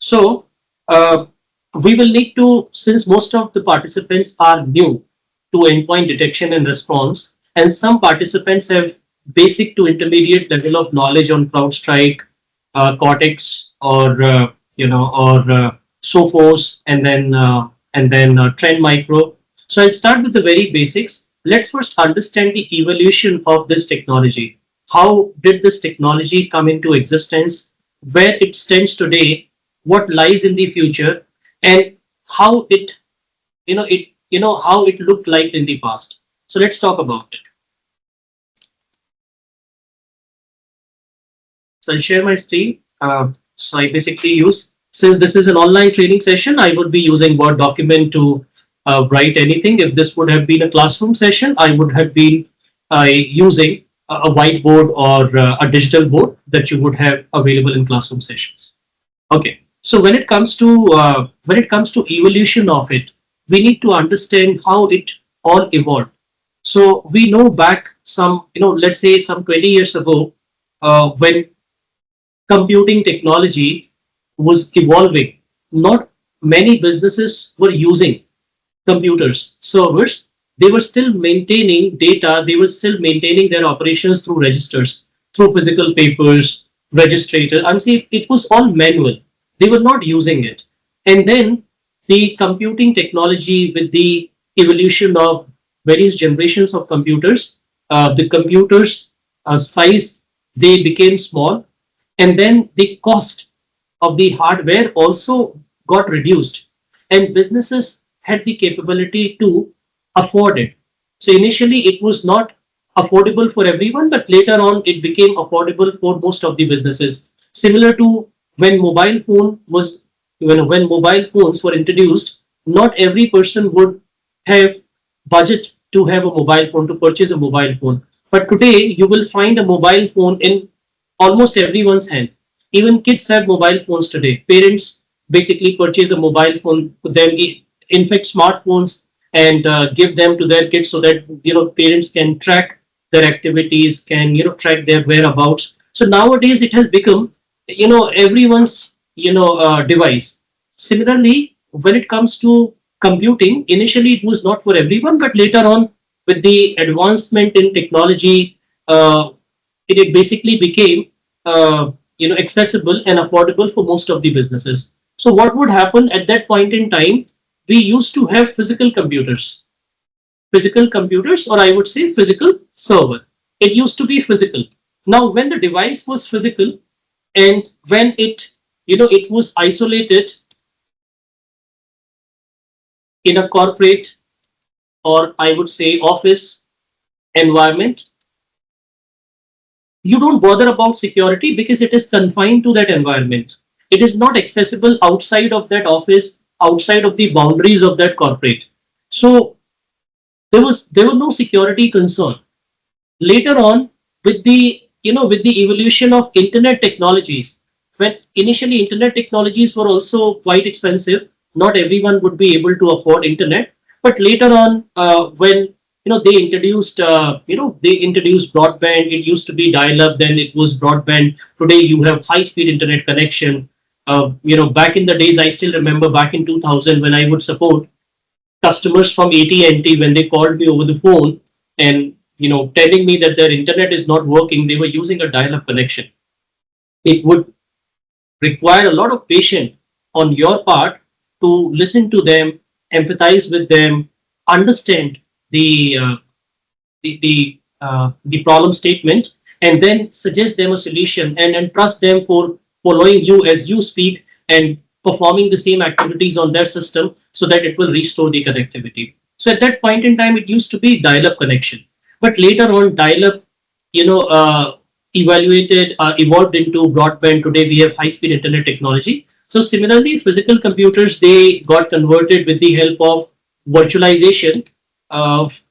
So uh, we will need to, since most of the participants are new to endpoint detection and response, and some participants have basic to intermediate level of knowledge on CrowdStrike, Cortex, or Sophos, and then Trend Micro. So I'll start with the very basics. Let's first understand the evolution of this technology. How did this technology come into existence? Where it stands today? What lies in the future? And how how it looked like in the past. So let's talk about it. So I'll share my screen. So I basically use, since this is an online training session, I would be using Word document to write anything. If this would have been a classroom session, I would have been using a whiteboard or a digital board that you would have available in classroom sessions. Okay. So when it comes to evolution of it, we need to understand how it all evolved. So we know back some, let's say some 20 years ago, when computing technology was evolving, not many businesses were using computers, servers. They were still maintaining data, they were still maintaining their operations through registers, through physical papers, registrators. I'm saying it was all manual. They were not using it. And then the computing technology, with the evolution of various generations of computers, the computers size, they became small, and then the cost of the hardware also got reduced, and businesses had the capability to afford it. So initially it was not affordable for everyone, but later on it became affordable for most of the businesses. Similar to when mobile phone was when mobile phones were introduced, not every person would have budget to have a mobile phone, to purchase a mobile phone. But today you will find a mobile phone in almost everyone's hand. Even kids have mobile phones today. Parents basically purchase a mobile phone for them, in fact, smartphones, and give them to their kids so that parents can track their activities, can track their whereabouts. So nowadays it has become everyone's device. Similarly, when it comes to computing, initially it was not for everyone, but later on, with the advancement in technology, it basically became accessible and affordable for most of the businesses. So what would happen at that point in time? We used to have physical computers, or I would say physical server. It used to be physical. Now, when the device was physical, and when it was isolated in a corporate, or I would say office environment, you don't bother about security because it is confined to that environment. It is not accessible outside of that office, outside of the boundaries of that corporate. So there was no security concern. Later on, with the evolution of internet technologies, when initially internet technologies were also quite expensive, not everyone would be able to afford internet. But later on, when they introduced broadband. It used to be dial up, then it was broadband. Today you have high speed internet connection. Back in the days, I still remember back in 2000, when I would support customers from AT&T when they called me over the phone, and telling me that their internet is not working. They were using a dial up connection. It would require a lot of patience on your part to listen to them, empathize with them, understand the the problem statement, and then suggest them a solution, and trust them for following you as you speak, and performing the same activities on their system so that it will restore the connectivity. So at that point in time, it used to be dial-up connection, but later on, dial-up, evolved into broadband. Today, we have high-speed internet technology. So similarly, physical computers, they got converted with the help of virtualization.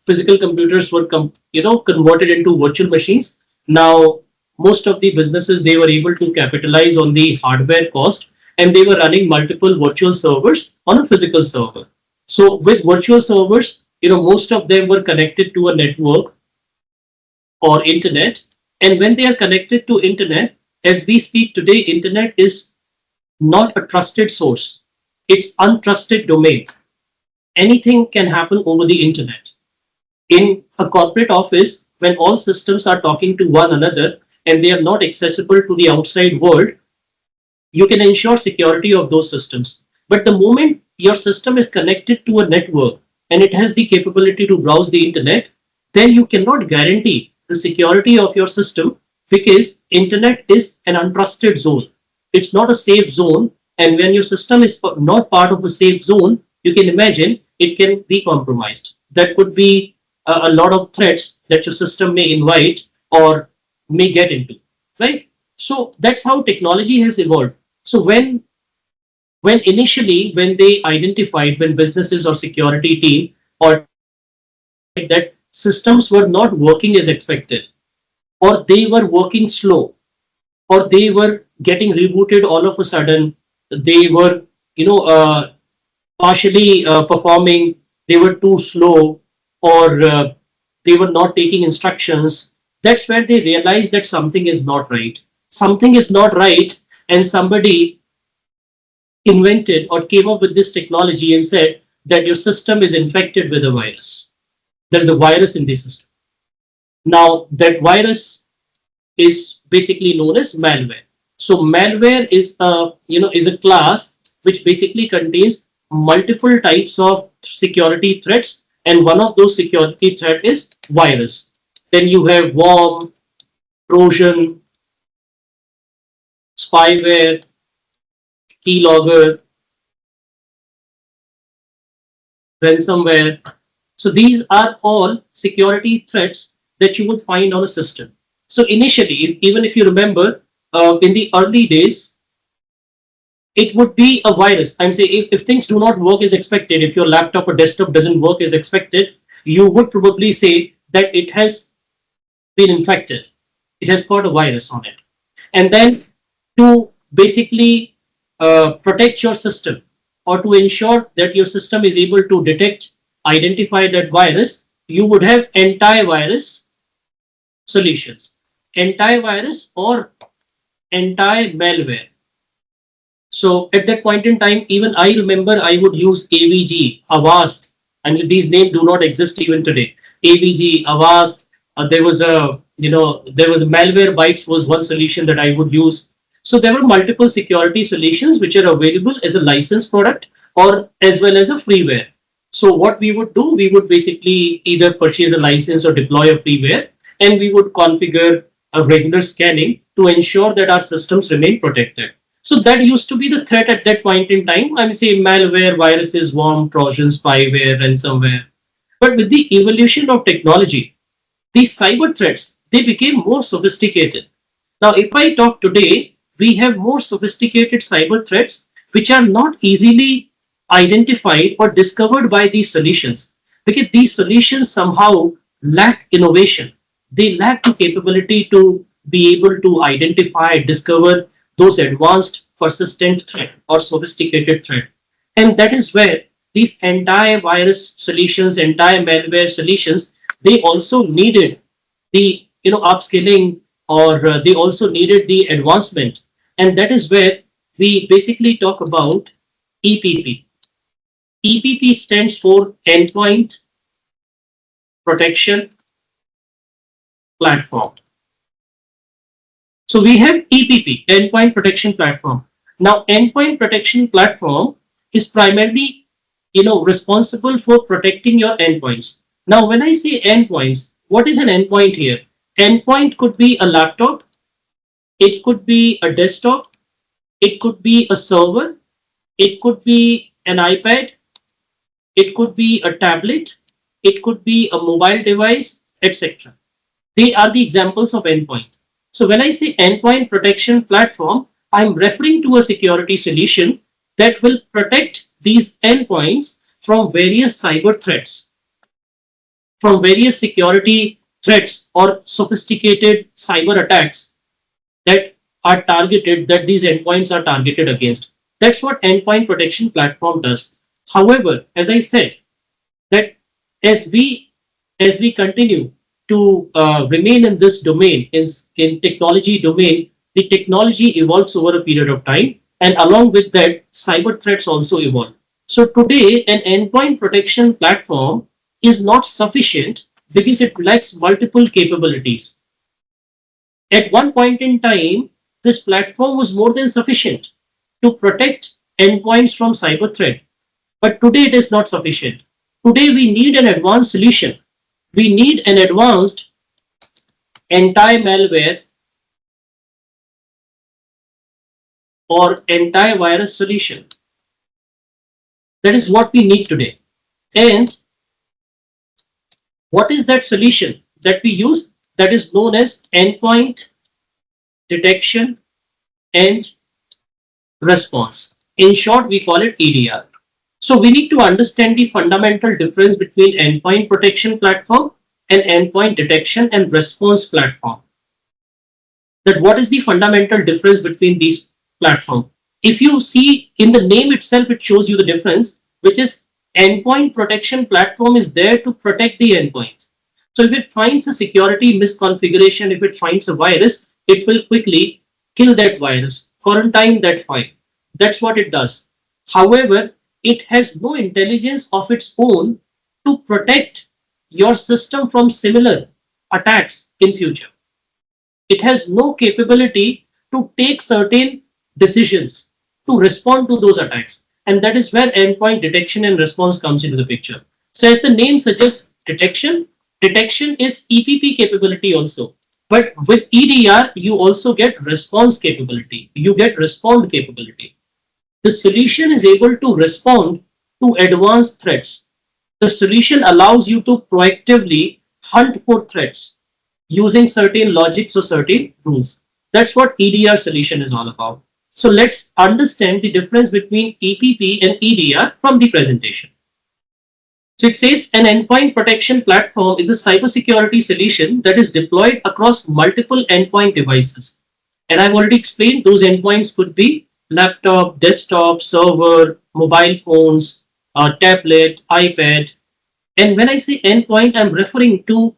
Physical computers were converted into virtual machines. Now, most of the businesses, they were able to capitalize on the hardware cost, and they were running multiple virtual servers on a physical server. So with virtual servers, most of them were connected to a network or internet. And when they are connected to internet, as we speak today, internet is not a trusted source. It's untrusted domain. Anything can happen over the internet. In a corporate office, when all systems are talking to one another and they are not accessible to the outside world, you can ensure security of those systems. But the moment your system is connected to a network and it has the capability to browse the internet, then you cannot guarantee the security of your system, because internet is an untrusted zone. It's not a safe zone. And when your system is not part of a safe zone, you can imagine it can be compromised. That could be a lot of threats that your system may invite or may get into, right? So that's how technology has evolved. So when initially when they identified, when businesses or security team or that systems were not working as expected, or they were working slow, or they were getting rebooted all of a sudden, they were you know partially performing, they were too slow, or they were not taking instructions, that's where they realized that something is not right. Something is not right, and somebody invented or came up with this technology and said that your system is infected with a virus. There is a virus in the system. Now, that virus is basically known as malware. So malware is a class which basically contains multiple types of security threats, and one of those security threat is virus. Then you have worm, Trojan, spyware, keylogger, ransomware. So these are all security threats that you would find on a system. So initially, even if you remember, in the early days, it would be a virus. I'm saying if things do not work as expected, if your laptop or desktop doesn't work as expected, you would probably say that it has been infected. It has got a virus on it. And then to basically protect your system, or to ensure that your system is able to detect, identify that virus, you would have antivirus solutions, antivirus or anti-malware. So at that point in time, even I remember I would use AVG, Avast, and these names do not exist even today. AVG, Avast. There was a malware bytes was one solution that I would use. So there were multiple security solutions which are available as a licensed product or as well as a freeware. So what we would do, we would basically either purchase a license or deploy a freeware, and we would configure a regular scanning to ensure that our systems remain protected. So that used to be the threat at that point in time. I'm saying malware, viruses, worm, trojans, spyware, ransomware. But with the evolution of technology, these cyber threats, they became more sophisticated. Now, if I talk today, we have more sophisticated cyber threats which are not easily identified or discovered by these solutions, because these solutions somehow lack innovation. They lack the capability to be able to identify, discover those advanced persistent threat or sophisticated threat. And that is where these antivirus solutions, anti-malware solutions, they also needed the upskilling, or they also needed the advancement. And that is where we basically talk about EPP. EPP stands for Endpoint Protection Platform. So we have EPP, Endpoint Protection Platform. Now, Endpoint Protection Platform is primarily, responsible for protecting your endpoints. Now, when I say endpoints, what is an endpoint here? Endpoint could be a laptop, it could be a desktop, it could be a server, it could be an iPad, it could be a tablet, it could be a mobile device, etc. They are the examples of endpoint. So when I say endpoint protection platform, I'm referring to a security solution that will protect these endpoints from various cyber threats, from various security threats or sophisticated cyber attacks that are targeted, that these endpoints are targeted against. That's what endpoint protection platform does. However, as I said, that as we continue to remain in this domain, in technology domain, the technology evolves over a period of time, And along with that, cyber threats also evolve. So today, an endpoint protection platform is not sufficient because it lacks multiple capabilities. At one point in time, this platform was more than sufficient to protect endpoints from cyber threat. But today it is not sufficient. Today we need an advanced solution. We need an advanced anti-malware or antivirus solution. That is what we need today. And what is that solution that we use? That is known as endpoint detection and response. In short, we call it EDR. So we need to understand the fundamental difference between endpoint protection platform and endpoint detection and response platform. That what is the fundamental difference between these platforms? If you see in the name itself, it shows you the difference, which is endpoint protection platform is there to protect the endpoint. So if it finds a security misconfiguration, if it finds a virus, it will quickly kill that virus, quarantine that file. That's what it does. However, it has no intelligence of its own to protect your system from similar attacks in future. It has no capability to take certain decisions to respond to those attacks. And that is where endpoint detection and response comes into the picture. So as the name suggests, detection is EPP capability also. But with EDR, you also get response capability. You get respond capability. The solution is able to respond to advanced threats. The solution allows you to proactively hunt for threats using certain logics or certain rules. That's what EDR solution is all about. So let's understand the difference between EPP and EDR from the presentation. So it says an endpoint protection platform is a cybersecurity solution that is deployed across multiple endpoint devices. And I've already explained those endpoints could be laptop, desktop, server, mobile phones, tablet, iPad. And when I say endpoint, I'm referring to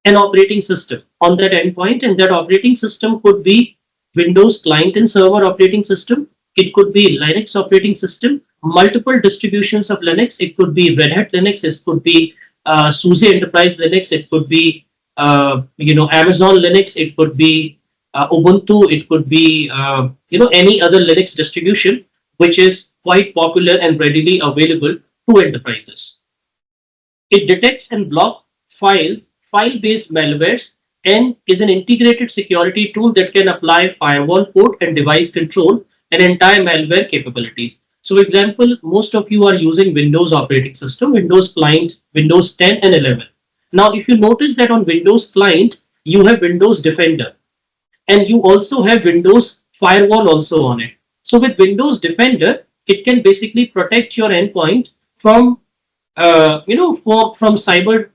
an operating system on that endpoint, and that operating system could be Windows client and server operating system. It could be Linux operating system, multiple distributions of Linux. It could be Red Hat Linux. It could be SUSE Enterprise Linux. It could be Amazon Linux. It could be Ubuntu. It could be any other Linux distribution which is quite popular and readily available to enterprises. It detects and blocks file-based malwares, and is an integrated security tool that can apply firewall, port, and device control and entire malware capabilities. So, for example, most of you are using Windows operating system, Windows client, Windows 10 and 11. Now, if you notice that on Windows client, you have Windows Defender, and you also have Windows Firewall also on it. So, with Windows Defender, it can basically protect your endpoint from from cyber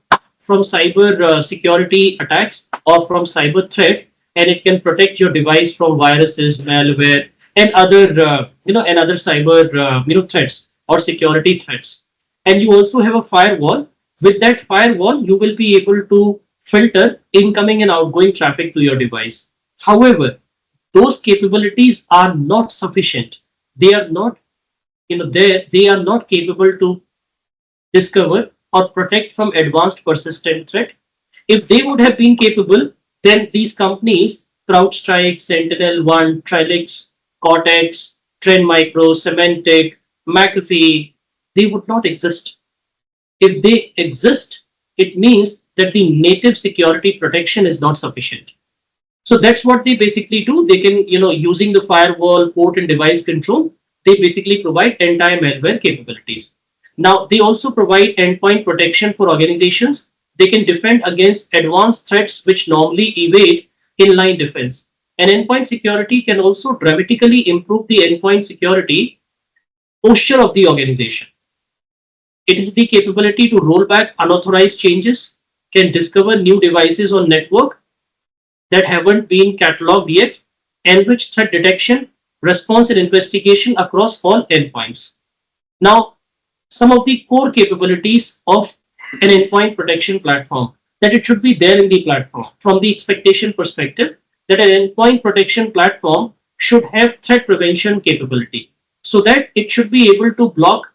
security attacks or from cyber threat, and it can protect your device from viruses, malware, and other cyber threats or security threats. And you also have a firewall. With that firewall, you will be able to filter incoming and outgoing traffic to your device. However, those capabilities are not sufficient. They are not, they are not capable to discover or protect from advanced persistent threat. If they would have been capable, then these companies, CrowdStrike, SentinelOne, Trellix, Cortex, Trend Micro, Symantec, McAfee, they would not exist. If they exist, it means that the native security protection is not sufficient. So that's what they basically do. They can, using the firewall, port, and device control, they basically provide anti-malware capabilities. Now, they also provide endpoint protection for organizations. They can defend against advanced threats which normally evade inline defense. And endpoint security can also dramatically improve the endpoint security posture of the organization. It is the capability to roll back unauthorized changes, can discover new devices on network that haven't been cataloged yet, enrich threat detection, response and investigation across all endpoints. Now, some of the core capabilities of an endpoint protection platform, that it should be there in the platform. From the expectation perspective, that an endpoint protection platform should have threat prevention capability so that it should be able to block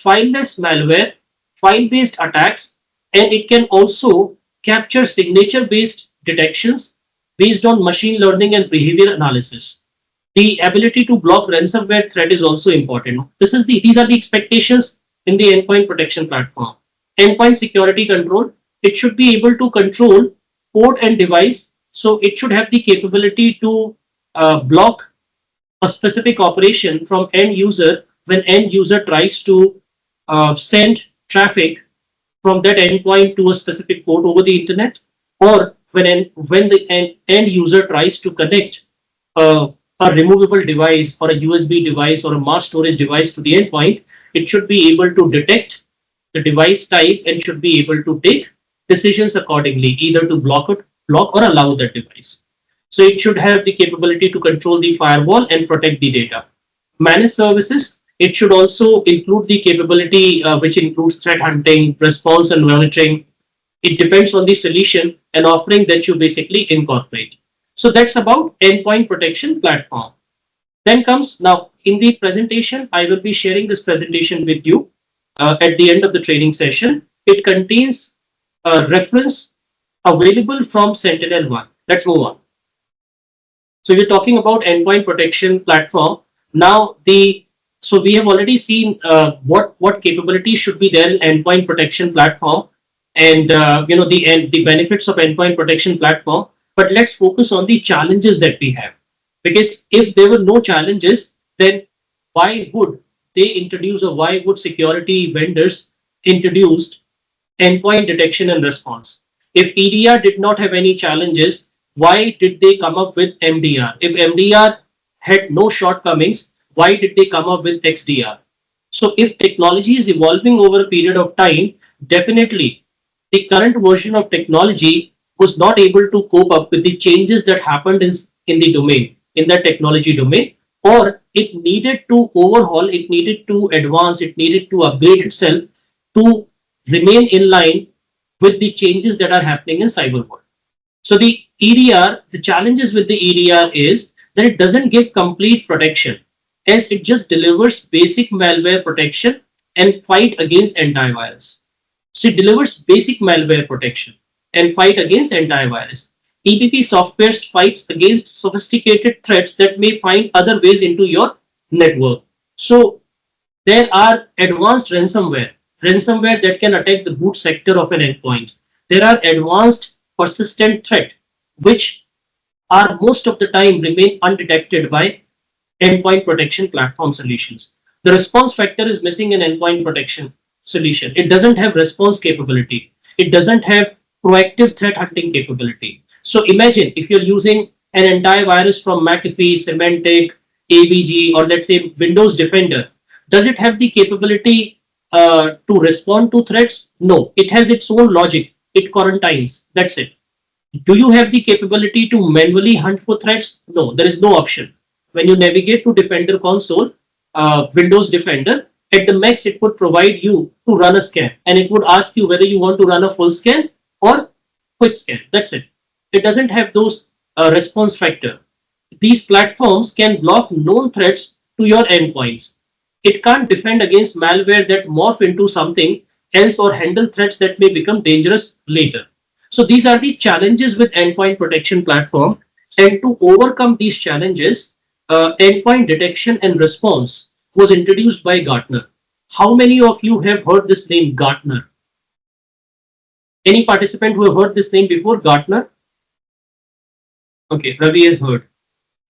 fileless malware, file-based attacks, and it can also capture signature-based detections based on machine learning and behavior analysis. The ability to block ransomware threat is also important. These are the expectations in the endpoint protection platform. Endpoint security control, it should be able to control port and device. So it should have the capability to block a specific operation from end user when end user tries to send traffic from that endpoint to a specific port over the internet, or when the end user tries to connect uh, a removable device or a USB device or a mass storage device to the endpoint, it should be able to detect the device type and should be able to take decisions accordingly, either to block or allow that device. So it should have the capability to control the firewall and protect the data. Managed services, it should also include the capability which includes threat hunting, response and monitoring. It depends on the solution and offering that you basically incorporate. So that's about endpoint protection platform. Then comes now in the presentation, I will be sharing this presentation with you at the end of the training session. It contains a reference available from SentinelOne. Let's move on. So we're talking about endpoint protection platform. Now so we have already seen what capabilities should be there in endpoint protection platform, and the benefits of endpoint protection platform. But let's focus on the challenges that we have, because if there were no challenges, then why would they introduce, or why would security vendors introduce endpoint detection and response? If EDR did not have any challenges, why did they come up with MDR? If MDR had no shortcomings, why did they come up with XDR? So if technology is evolving over a period of time, definitely the current version of technology was not able to cope up with the changes that happened in the domain, in the technology domain, or it needed to overhaul, it needed to advance, it needed to upgrade itself to remain in line with the changes that are happening in cyber world. So the EDR, the challenges with the EDR is that it doesn't give complete protection, as it just delivers basic malware protection and fight against antivirus. So it delivers basic malware protection and fight against antivirus. EPP software fights against sophisticated threats that may find other ways into your network. So there are advanced ransomware that can attack the boot sector of an endpoint. There are advanced persistent threat, which are most of the time remain undetected by endpoint protection platform solutions. The response factor is missing in endpoint protection solution. It doesn't have response capability. It doesn't have proactive threat hunting capability. So imagine if you're using an antivirus from McAfee, Symantec, AVG, or let's say Windows Defender. Does it have the capability to respond to threats? No, it has its own logic. It quarantines. That's it. Do you have the capability to manually hunt for threats? No, there is no option. When you navigate to Defender console, Windows Defender, at the max it would provide you to run a scan, and it would ask you whether you want to run a full scan or quick scan. That's it. It doesn't have those response factor. These platforms can block known threats to your endpoints. It can't defend against malware that morph into something else or handle threats that may become dangerous later. So these are the challenges with endpoint protection platform. And to overcome these challenges, endpoint detection and response was introduced by Gartner. How many of you have heard this name, Gartner? Any participant who have heard this name before, Gartner? Okay, Ravi has heard.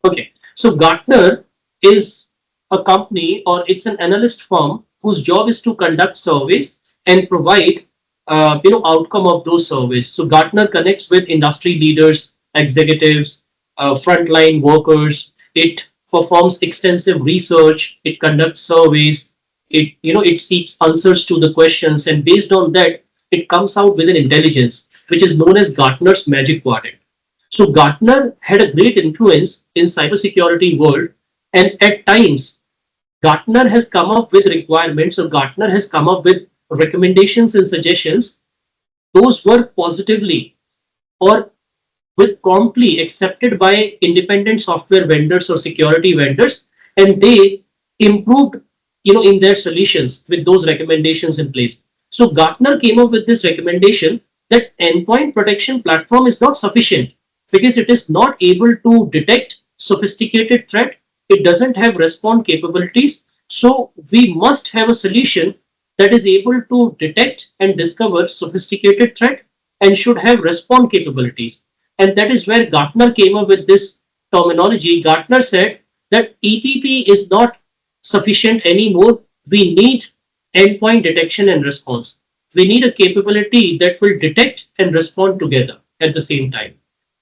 Okay, so Gartner is a company, or it's an analyst firm whose job is to conduct surveys and provide outcome of those surveys. So Gartner connects with industry leaders, executives, frontline workers. It performs extensive research. It conducts surveys. It seeks answers to the questions, and based on that, it comes out with an intelligence which is known as Gartner's Magic Quadrant. So Gartner had a great influence in cybersecurity world, and at times Gartner has come up with requirements, or Gartner has come up with recommendations and suggestions. Those were positively or with promptly accepted by independent software vendors or security vendors, and they improved, in their solutions with those recommendations in place. So Gartner came up with this recommendation that endpoint protection platform is not sufficient because it is not able to detect sophisticated threat. It doesn't have respond capabilities. So we must have a solution that is able to detect and discover sophisticated threat and should have respond capabilities. And that is where Gartner came up with this terminology. Gartner said that EPP is not sufficient anymore. We need endpoint detection and response. We need a capability that will detect and respond together at the same time.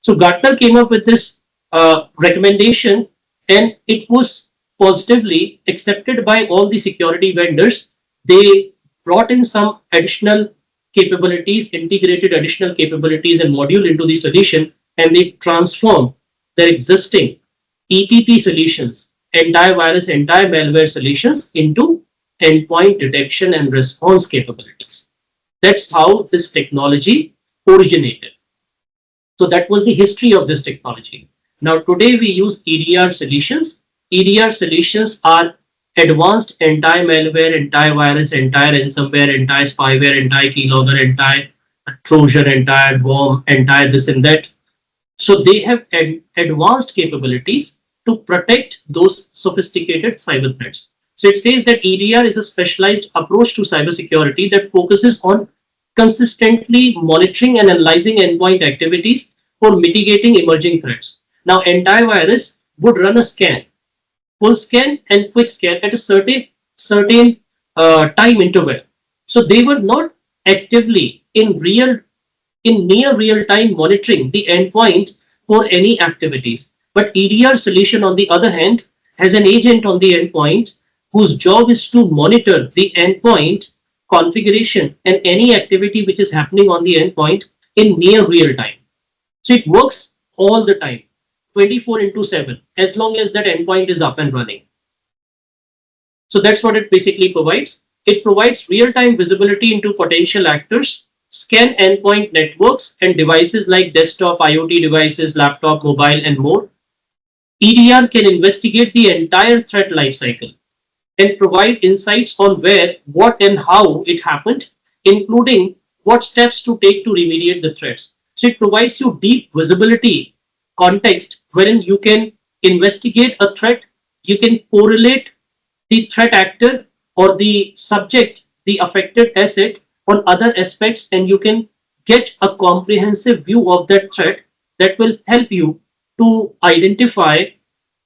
So Gartner came up with this recommendation, and it was positively accepted by all the security vendors. They brought in some additional capabilities, integrated additional capabilities and module into the solution, and they transformed their existing EPP solutions, antivirus, anti-malware solutions, into endpoint detection and response capabilities. That's how this technology originated. So that was the history of this technology. Now today we use EDR solutions. EDR solutions are advanced anti-malware, anti-virus, anti-ransomware, anti-spyware, anti-keylogger, anti-trojan, anti-worm, anti-this and that. So they have advanced capabilities to protect those sophisticated cyber threats. So it says that EDR is a specialized approach to cybersecurity that focuses on consistently monitoring and analyzing endpoint activities for mitigating emerging threats. Now, antivirus would run a scan, full scan and quick scan at a certain time interval. So they were not actively in near real time monitoring the endpoint for any activities. But EDR solution, on the other hand, has an agent on the endpoint whose job is to monitor the endpoint configuration and any activity which is happening on the endpoint in near real time. So it works all the time, 24 into 7, as long as that endpoint is up and running. So that's what it basically provides. It provides real-time visibility into potential actors, scan endpoint networks and devices like desktop, IoT devices, laptop, mobile, and more. EDR can investigate the entire threat lifecycle and provide insights on where, what, and how it happened, including what steps to take to remediate the threats. So it provides you deep visibility context wherein you can investigate a threat, you can correlate the threat actor or the subject, the affected asset, on other aspects, and you can get a comprehensive view of that threat that will help you to identify,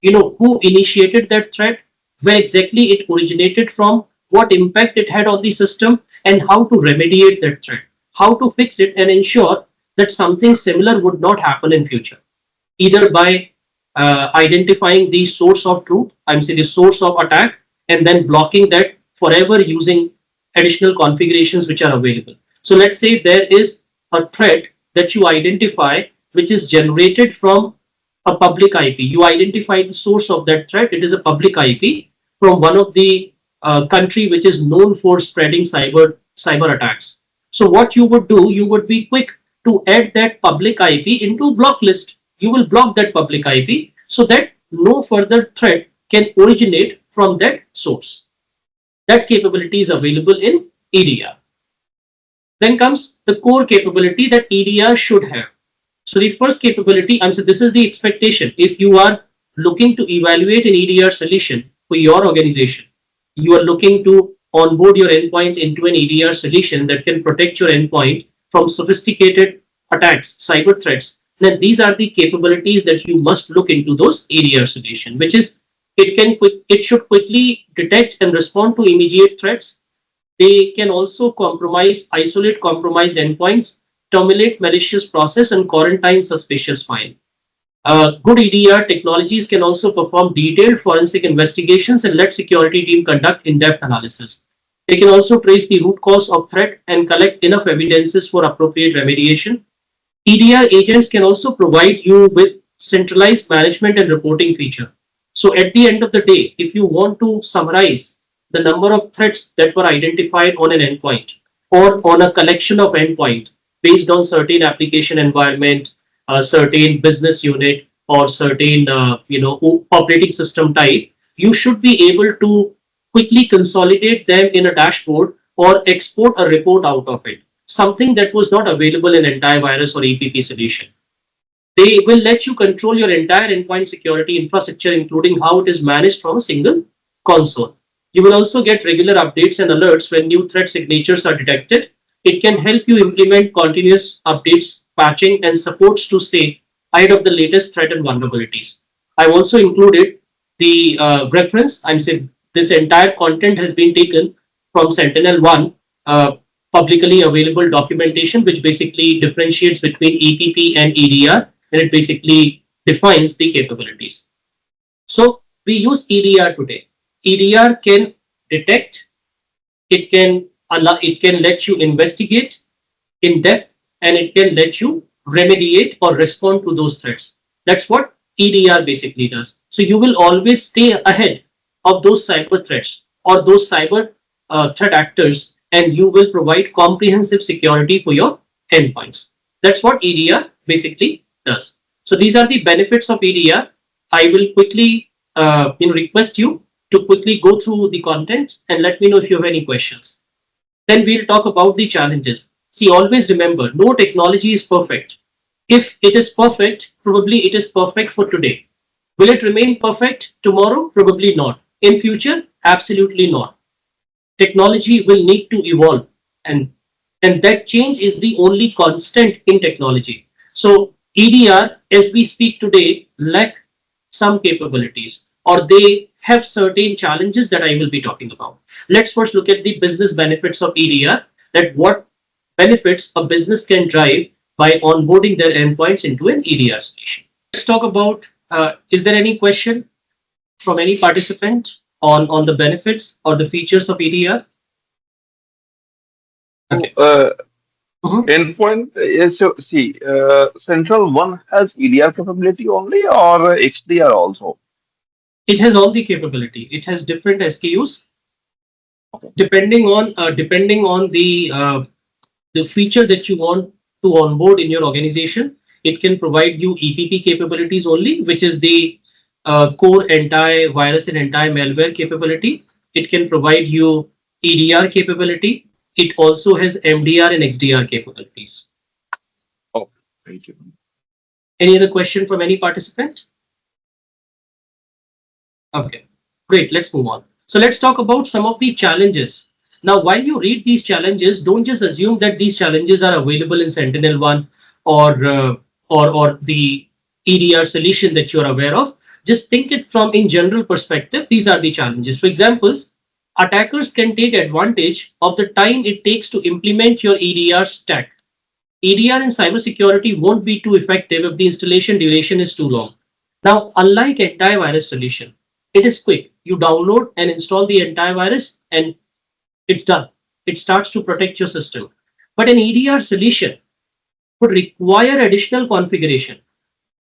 who initiated that threat, where exactly it originated from, what impact it had on the system, and how to remediate that threat, how to fix it and ensure that something similar would not happen in future, either by identifying the source of truth, I'm saying the source of attack, and then blocking that forever using additional configurations which are available. So let's say there is a threat that you identify which is generated from a public IP. You identify the source of that threat. It is a public IP from one of the country which is known for spreading cyber attacks. So what you would do, you would be quick to add that public IP into block list. You will block that public IP so that no further threat can originate from that source. That capability is available in EDR. Then comes the core capability that EDR should have. So the first capability, so this is the expectation. If you are looking to evaluate an EDR solution for your organization, you are looking to onboard your endpoint into an EDR solution that can protect your endpoint from sophisticated attacks, cyber threats, then these are the capabilities that you must look into those EDR solution, which is it should quickly detect and respond to immediate threats. They can also isolate compromised endpoints, terminate malicious process, and quarantine suspicious file. Good EDR technologies can also perform detailed forensic investigations and let security team conduct in-depth analysis. They can also trace the root cause of threat and collect enough evidences for appropriate remediation. EDR agents can also provide you with centralized management and reporting feature. So at the end of the day, if you want to summarize the number of threats that were identified on an endpoint or on a collection of endpoint based on certain application environment, a certain business unit or certain operating system type, you should be able to quickly consolidate them in a dashboard or export a report out of it, something that was not available in antivirus or EPP solution. They will let you control your entire endpoint security infrastructure, including how it is managed from a single console. You will also get regular updates and alerts when new threat signatures are detected. It can help you implement continuous updates, patching, and supports to stay ahead of the latest threat and vulnerabilities. I've also included the reference. I'm saying this entire content has been taken from SentinelOne publicly available documentation, which basically differentiates between EPP and EDR, and it basically defines the capabilities. So we use EDR today. EDR can detect, it can let you investigate in depth, and it can let you remediate or respond to those threats. That's what EDR basically does. So you will always stay ahead of those cyber threats or those cyber threat actors, and you will provide comprehensive security for your endpoints. That's what EDR basically does. So these are the benefits of EDR. I will quickly request you to quickly go through the content and let me know if you have any questions. Then we'll talk about the challenges. See, always remember, no technology is perfect. If it is perfect, probably it is perfect for today. Will it remain perfect tomorrow? Probably not. In future? Absolutely not. Technology will need to evolve, and that change is the only constant in technology. So EDR, as we speak today, lack some capabilities, or they have certain challenges that I will be talking about. Let's first look at the business benefits of EDR, that what benefits a business can drive by onboarding their endpoints into an EDR solution. Let's talk about, is there any question from any participant on the benefits or the features of EDR? Okay. Endpoint is see, SentinelOne has EDR capability only or XDR also? It has all the capability. It has different SKUs Okay. depending on the feature that you want to onboard in your organization. It can provide you EPP capabilities only, which is the core anti-virus and anti-malware capability. It can provide you EDR capability. It also has MDR and XDR capabilities. Oh, thank you. Any other question from any participant? Okay, great. Let's move on. So let's talk about some of the challenges. Now, while you read these challenges, don't just assume that these challenges are available in SentinelOne or the EDR solution that you're aware of. Just think it from in general perspective. These are the challenges. For examples, attackers can take advantage of the time it takes to implement your EDR stack. EDR in cybersecurity won't be too effective if the installation duration is too long. Now, unlike antivirus solution, it is quick. You download and install the antivirus and it's done. It starts to protect your system. But an EDR solution would require additional configuration.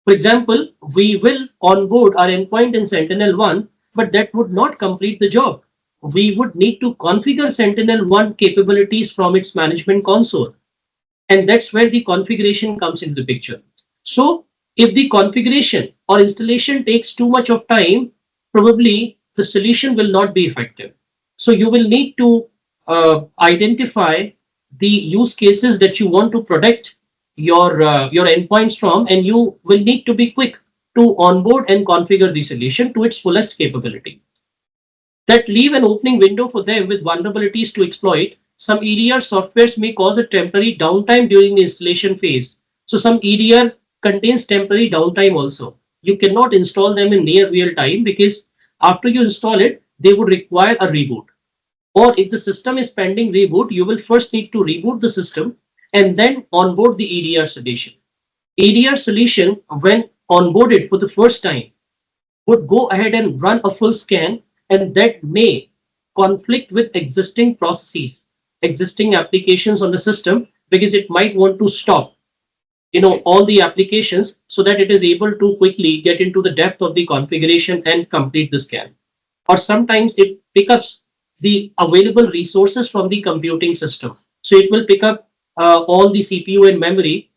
For example, we will onboard our endpoint in SentinelOne, but that would not complete the job. We would need to configure SentinelOne capabilities from its management console. And that's where the configuration comes into the picture. So if the configuration or installation takes too much of time, probably the solution will not be effective. So you will need to identify the use cases that you want to protect your endpoints from, and you will need to be quick to onboard and configure the solution to its fullest capability. That leave an opening window for them with vulnerabilities to exploit. Some EDR softwares may cause a temporary downtime during the installation phase. So some EDR contains temporary downtime also. You cannot install them in near real time because after you install it, they would require a reboot. Or if the system is pending reboot, you will first need to reboot the system and then onboard the EDR solution. EDR solution, when onboarded for the first time, would go ahead and run a full scan, and that may conflict with existing processes, existing applications on the system, because it might want to stop all the applications so that it is able to quickly get into the depth of the configuration and complete the scan. Or sometimes it picks up the available resources from the computing system. So it will pick up all the CPU and memory,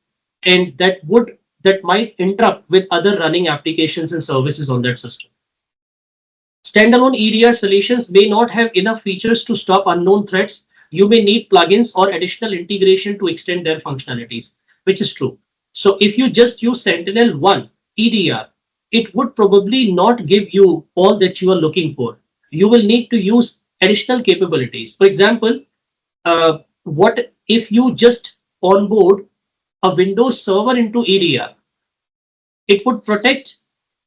and that would that might interrupt with other running applications and services on that system. Standalone EDR solutions may not have enough features to stop unknown threats. You may need plugins or additional integration to extend their functionalities, which is true. So if you just use SentinelOne EDR, it would probably not give you all that you are looking for. You will need to use additional capabilities. For example, what if you just onboard a Windows server into EDR? It would protect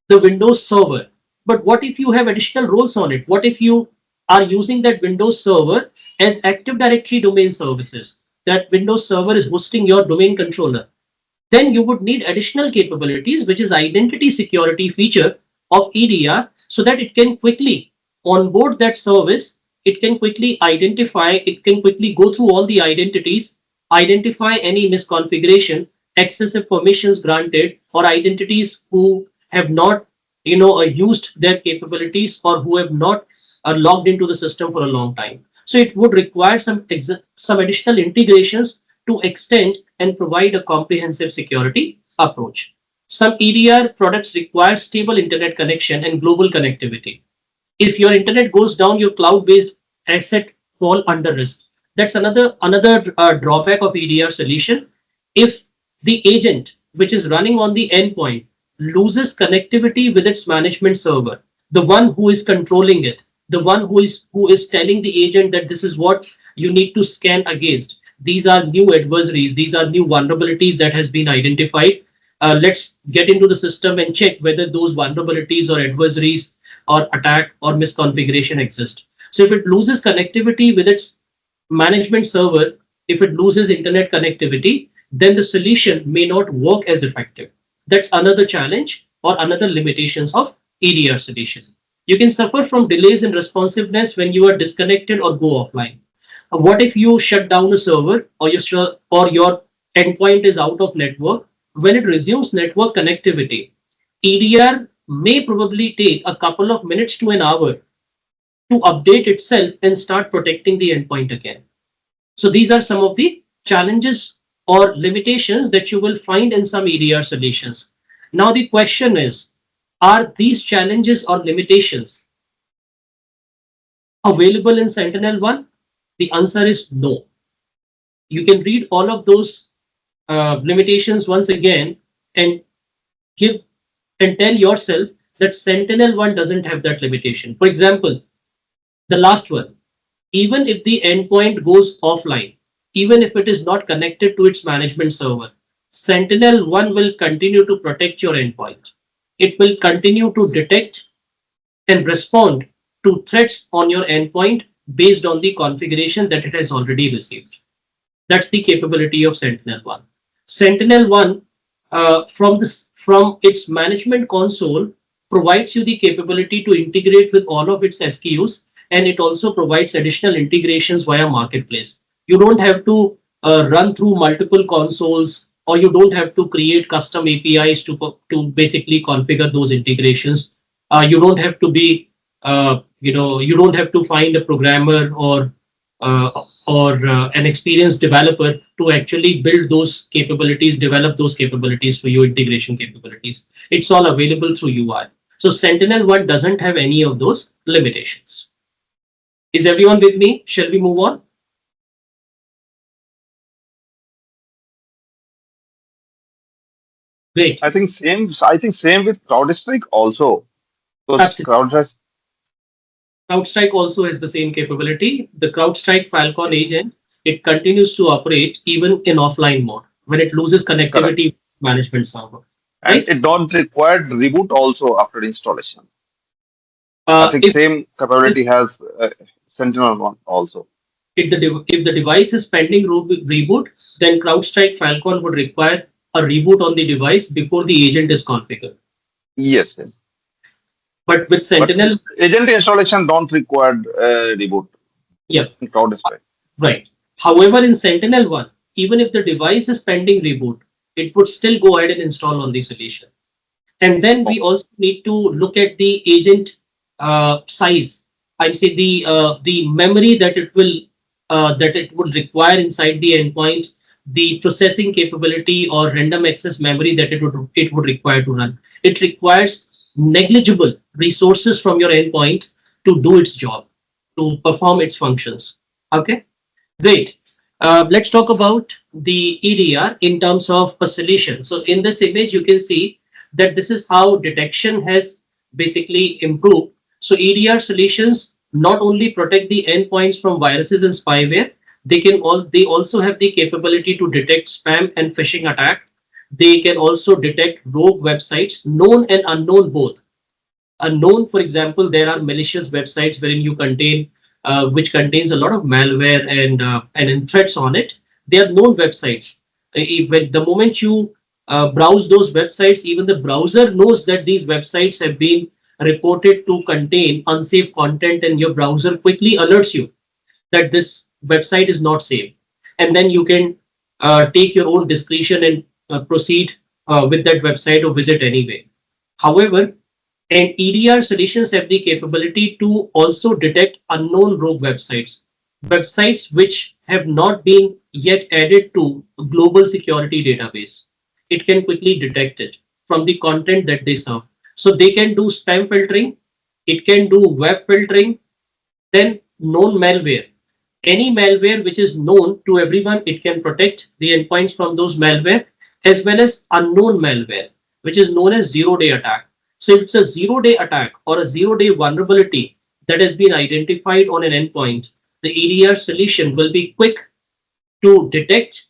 the Windows server. But what if you have additional roles on it? What if you are using that Windows server as Active Directory domain services? That Windows server is hosting your domain controller. Then you would need additional capabilities, which is identity security feature of EDR, so that it can quickly onboard that service. It can quickly identify, it can quickly go through all the identities, identify any misconfiguration, excessive permissions granted, or identities who have not, used their capabilities or who have not logged into the system for a long time. So it would require some additional integrations to extend and provide a comprehensive security approach. Some EDR products require stable internet connection and global connectivity. If your internet goes down, your cloud-based asset fall under risk. That's another drawback of EDR solution. If the agent which is running on the endpoint loses connectivity with its management server, the one who is controlling it, the one who is telling the agent that this is what you need to scan against. These are new adversaries. These are new vulnerabilities that has been identified. Let's get into the system and check whether those vulnerabilities or adversaries or attack or misconfiguration exist. So if it loses connectivity with its management server, if it loses internet connectivity, then the solution may not work as effective. That's another challenge or another limitations of EDR solution. You can suffer from delays in responsiveness when you are disconnected or go offline. What if you shut down a server or your endpoint is out of network? When it resumes network connectivity, EDR may probably take a couple of minutes to an hour to update itself and start protecting the endpoint again. So these are some of the challenges or limitations that you will find in some EDR solutions. Now the question is, are these challenges or limitations available in SentinelOne? The answer is no. You can read all of those limitations once again and give and tell yourself that SentinelOne doesn't have that limitation. For example, the last one, even if the endpoint goes offline, even if it is not connected to its management server, SentinelOne will continue to protect your endpoint. It will continue to detect and respond to threats on your endpoint based on the configuration that it has already received. That's the capability of SentinelOne. SentinelOne, from its management console, provides you the capability to integrate with all of its SKUs, and it also provides additional integrations via marketplace. You don't have to run through multiple consoles, or you don't have to create custom APIs to basically configure those integrations. You don't have to be you don't have to find a programmer or an experienced developer to actually build those capabilities, develop those capabilities for your integration capabilities. It's all available through UI. So SentinelOne doesn't have any of those limitations. Is everyone with me? Shall we move on? Great. I think same. I think same with CrowdStrike also. Because Absolutely. CrowdStrike. CrowdStrike also has the same capability. The CrowdStrike Falcon agent, it continues to operate even in offline mode when it loses Correct. connectivity management server, And right? it don't require reboot also after installation. I think If same this capability has Sentinel one also. if the device is pending reboot, then CrowdStrike Falcon would require a reboot on the device before the agent is configured. Yes, yes. But with But Sentinel, agent installation don't require reboot yeah, in CrowdStrike. right. However, in SentinelOne, even if the device is pending reboot, it would still go ahead and install on the solution. And then we Okay. also need to look at the agent size. I say the memory that it will require inside the endpoint, the processing capability or random access memory that it would require to run. It requires negligible resources from your endpoint to do its job, to perform its functions. Okay, great. Let's talk about the EDR in terms of a solution. So in this image, you can see that this is how detection has basically improved. So EDR solutions not only protect the endpoints from viruses and spyware, they also have the capability to detect spam and phishing attack. They can also detect rogue websites, known and unknown both. Unknown, for example, there are malicious websites wherein you contain which contains a lot of malware and threats on it. They are known websites. When the moment you browse those websites, even the browser knows that these websites have been reported to contain unsafe content, and your browser quickly alerts you that this website is not safe, and then you can take your own discretion and proceed with that website or visit anyway. However, and EDR solutions have the capability to also detect unknown rogue websites, websites which have not been yet added to a global security database. It can quickly detect it from the content that they serve. So they can do spam filtering, it can do web filtering, then known malware. Any malware which is known to everyone, it can protect the endpoints from those malware, as well as unknown malware, which is known as zero-day attack. So if it's a zero-day attack or a zero-day vulnerability that has been identified on an endpoint, the EDR solution will be quick to detect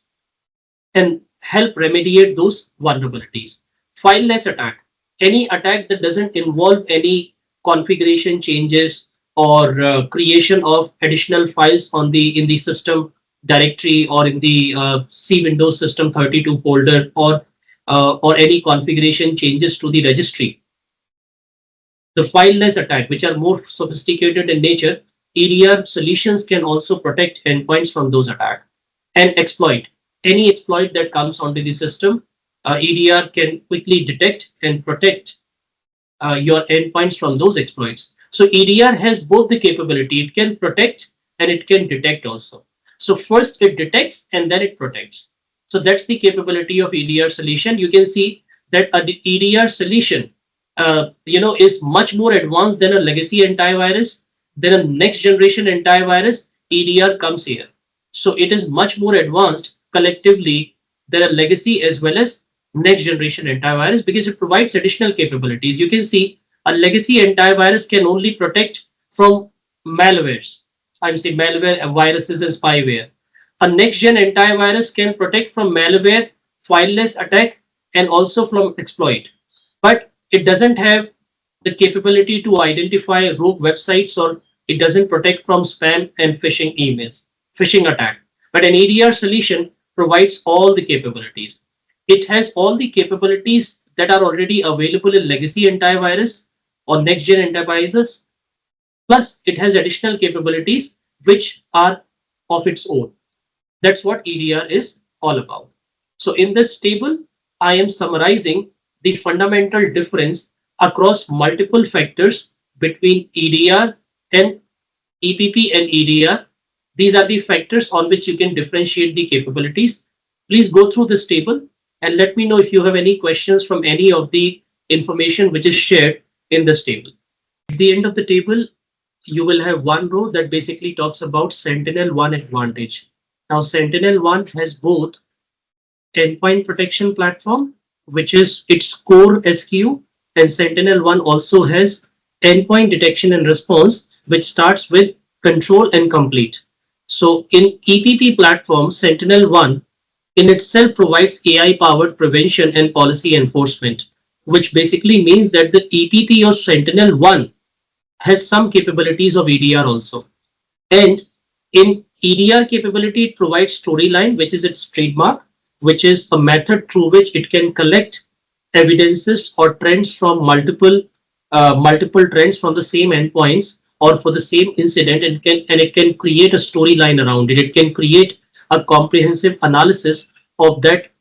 and help remediate those vulnerabilities. Fileless attack. Any attack that doesn't involve any configuration changes or creation of additional files on the in the system directory or in the C Windows System 32 folder or any configuration changes to the registry. The fileless attack, which are more sophisticated in nature, EDR solutions can also protect endpoints from those attacks. And exploit. Any exploit that comes onto the system, EDR can quickly detect and protect your endpoints from those exploits. So EDR has both the capability, it can protect and it can detect also. So first it detects and then it protects. So that's the capability of EDR solution. You can see that a EDR solution, is much more advanced than a legacy antivirus. Then a next generation antivirus, EDR comes here. So it is much more advanced collectively than a legacy as well as next generation antivirus because it provides additional capabilities. You can see a legacy antivirus can only protect from malwares. I'm saying malware, viruses, and spyware. A next gen antivirus can protect from malware, fileless attack, and also from exploit. But it doesn't have the capability to identify rogue websites, or it doesn't protect from spam and phishing emails, phishing attack. But an EDR solution provides all the capabilities. It has all the capabilities that are already available in legacy antivirus or next gen antiviruses. Plus, it has additional capabilities which are of its own. That's what EDR is all about. So in this table, I am summarizing the fundamental difference across multiple factors between EDR and EPP and EDR. These are the factors on which you can differentiate the capabilities. Please go through this table and let me know if you have any questions from any of the information which is shared in this table. At the end of the table, you will have one row that basically talks about SentinelOne advantage. Now, SentinelOne has both endpoint protection platform, which is its core SKU, and SentinelOne also has endpoint detection and response, which starts with control and complete. So in EPP platform, SentinelOne in itself provides AI-powered prevention and policy enforcement, which basically means that the EPP of SentinelOne has some capabilities of EDR also. And in EDR capability, it provides storyline, which is its trademark, which is a method through which it can collect evidences or trends from multiple trends from the same endpoints or for the same incident, and it can create a storyline around it. It can create a comprehensive analysis of that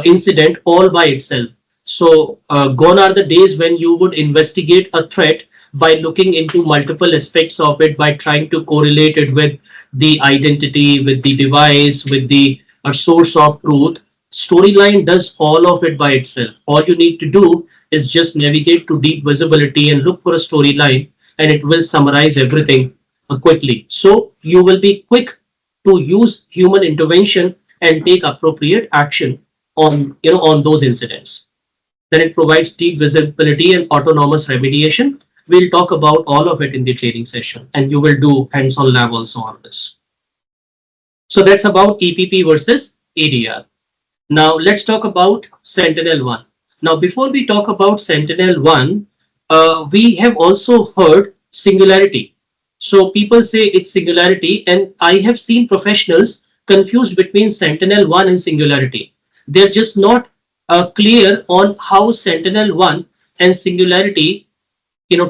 incident all by itself. So gone are the days when you would investigate a threat by looking into multiple aspects of it, by trying to correlate it with the identity, with the device, with the a source of truth. Storyline does all of it by itself. All you need to do is just navigate to deep visibility and look for a storyline, and it will summarize everything quickly. So you will be quick to use human intervention and take appropriate action on on those incidents. Then it provides deep visibility and autonomous remediation. We'll talk about all of it in the training session, and you will do hands-on lab also on this. So that's about EPP versus EDR. Now let's talk about SentinelOne. Now before we talk about SentinelOne, we have also heard Singularity. So people say it's Singularity, and I have seen professionals confused between SentinelOne and Singularity. They're just not clear on how SentinelOne and Singularity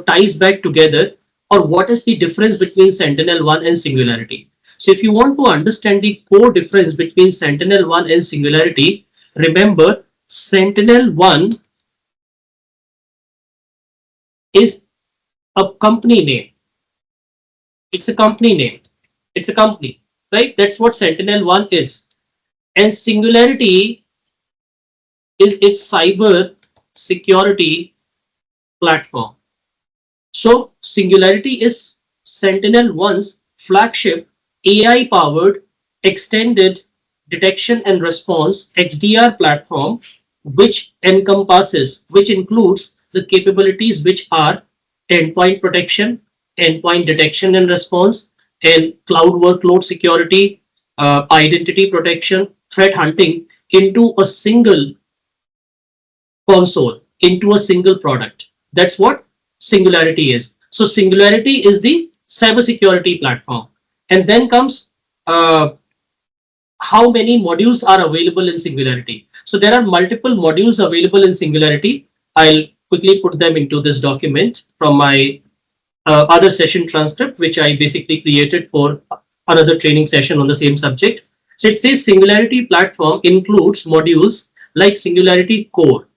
ties back together, or what is the difference between SentinelOne and Singularity. So if you want to understand the core difference between SentinelOne and Singularity, remember SentinelOne is a company name. It's a company name. It's a company, right? That's what SentinelOne is. And Singularity is its cyber security platform. So Singularity is SentinelOne's flagship AI-powered extended detection and response XDR platform, which includes the capabilities which are endpoint protection, endpoint detection and response, and cloud workload security, identity protection, threat hunting into a single console, into a single product. That's what Singularity is. So Singularity is the cybersecurity platform. And then comes how many modules are available in Singularity. So there are multiple modules available in Singularity. I'll quickly put them into this document from my other session transcript, which I basically created for another training session on the same subject. So it says Singularity platform includes modules like Singularity Core.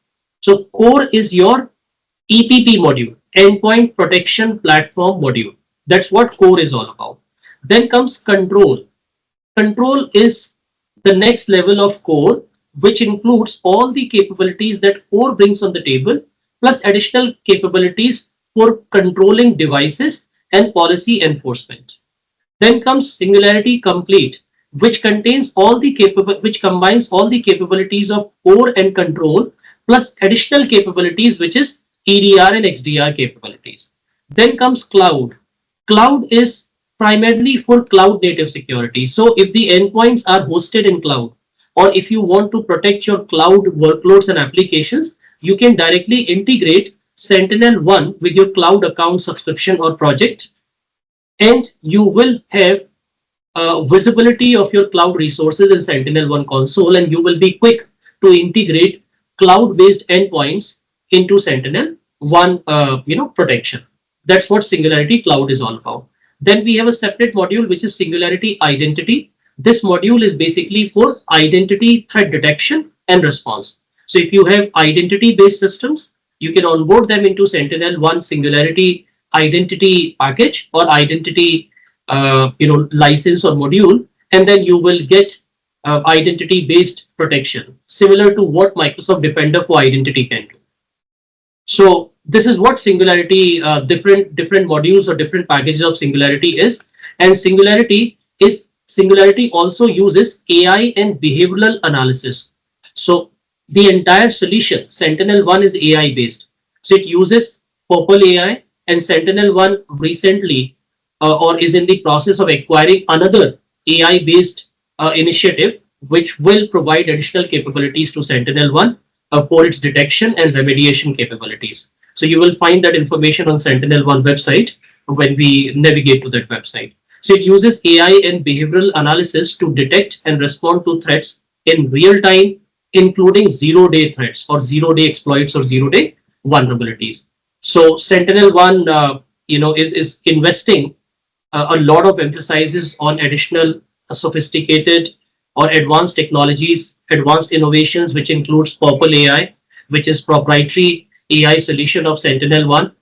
So Core is your EPP module, Endpoint Protection Platform module. That's what Core is all about. Then comes Control. Control is the next level of Core, which includes all the capabilities that Core brings on the table, plus additional capabilities for controlling devices and policy enforcement. Then comes Singularity Complete, which which combines all the capabilities of Core and Control, plus additional capabilities, which is EDR and XDR capabilities. Then comes Cloud. Cloud is primarily for cloud native security. So if the endpoints are hosted in cloud, or if you want to protect your cloud workloads and applications, you can directly integrate SentinelOne with your cloud account subscription or project, and you will have visibility of your cloud resources in SentinelOne console, and you will be quick to integrate cloud-based endpoints into SentinelOne protection. That's what Singularity Cloud is all about. Then we have a separate module which is Singularity Identity. This module is basically for identity threat detection and response. So if you have identity-based systems, you can onboard them into SentinelOne Singularity Identity package or identity license or module, and then you will get identity-based protection, similar to what Microsoft Defender for Identity can do. So this is what Singularity, different modules or different packages of Singularity is. And Singularity also uses AI and behavioral analysis. So the entire solution, SentinelOne, is AI based. So it uses Purple AI, and SentinelOne recently or is in the process of acquiring another AI based initiative, which will provide additional capabilities to SentinelOne for its detection and remediation capabilities. So you will find that information on SentinelOne website when we navigate to that website. So it uses AI and behavioral analysis to detect and respond to threats in real time, including zero-day threats or zero-day exploits or zero-day vulnerabilities. So SentinelOne, is investing a lot of emphasizes on additional sophisticated or advanced technologies, advanced innovations, which includes Purple AI, which is proprietary AI solution of SentinelOne,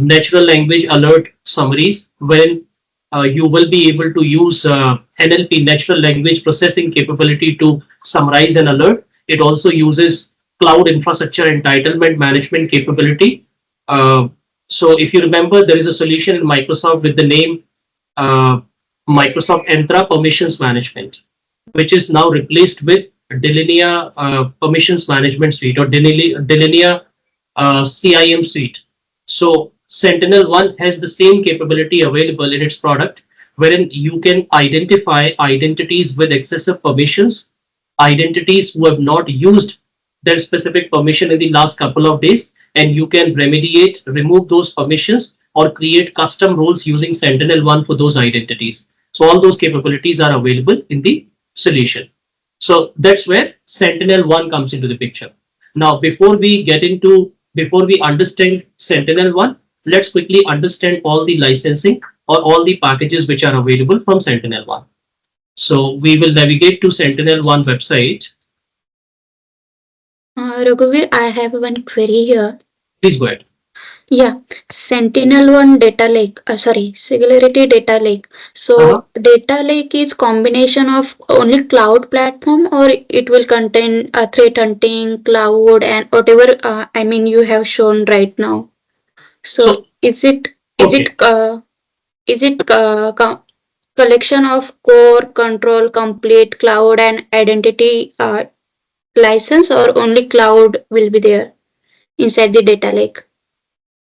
natural language alert summaries, when You will be able to use NLP, natural language processing capability, to summarize an alert. It also uses cloud infrastructure entitlement management capability. Uh, so if you remember, there is a solution in Microsoft with the name uh, Microsoft Entra Permissions Management, which is now replaced with Delinea Permissions Management Suite, or Delinea CIM Suite. So SentinelOne has the same capability available in its product, wherein you can identify identities with excessive permissions, identities who have not used their specific permission in the last couple of days, and you can remediate, remove those permissions, or create custom roles using SentinelOne for those identities. So all those capabilities are available in the solution. So that's where SentinelOne comes into the picture. Now, before we understand SentinelOne, let's quickly understand all the licensing or all the packages which are available from SentinelOne. So we will navigate to SentinelOne website. Raghuveer, I have one query here. Please go ahead. Yeah, SentinelOne Data Lake, Singularity Data Lake. So, Data Lake is combination of only cloud platform, or it will contain threat hunting, cloud, and whatever. I mean, you have shown right now. So, is it Okay. collection of core, control, complete, cloud, and identity license, or only cloud will be there inside the data lake?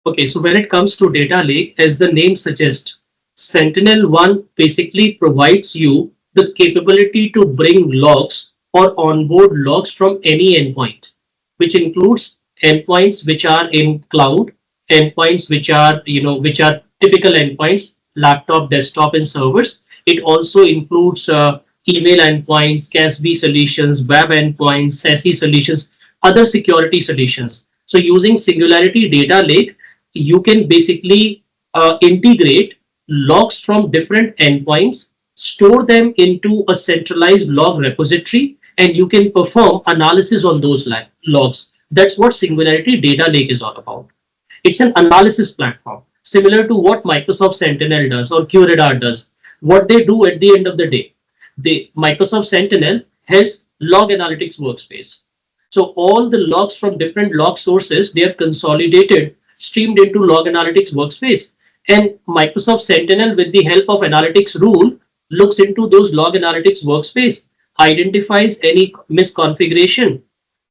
Okay, so when it comes to data lake, as the name suggests, SentinelOne basically provides you the capability to bring logs or onboard logs from any endpoint, which includes endpoints which are in cloud, endpoints which are, which are typical endpoints, laptop, desktop, and servers. It also includes email endpoints, CASB solutions, web endpoints, SASE solutions, other security solutions. So using Singularity Data Lake, you can basically integrate logs from different endpoints, store them into a centralized log repository, and you can perform analysis on those logs. That's what Singularity Data Lake is all about. It's an analysis platform, similar to what Microsoft Sentinel does or QRadar does. What they do at the end of the day, the Microsoft Sentinel has log analytics workspace. So all the logs from different log sources, they are consolidated, streamed into log analytics workspace. And Microsoft Sentinel, with the help of analytics rule, looks into those log analytics workspace, identifies any misconfiguration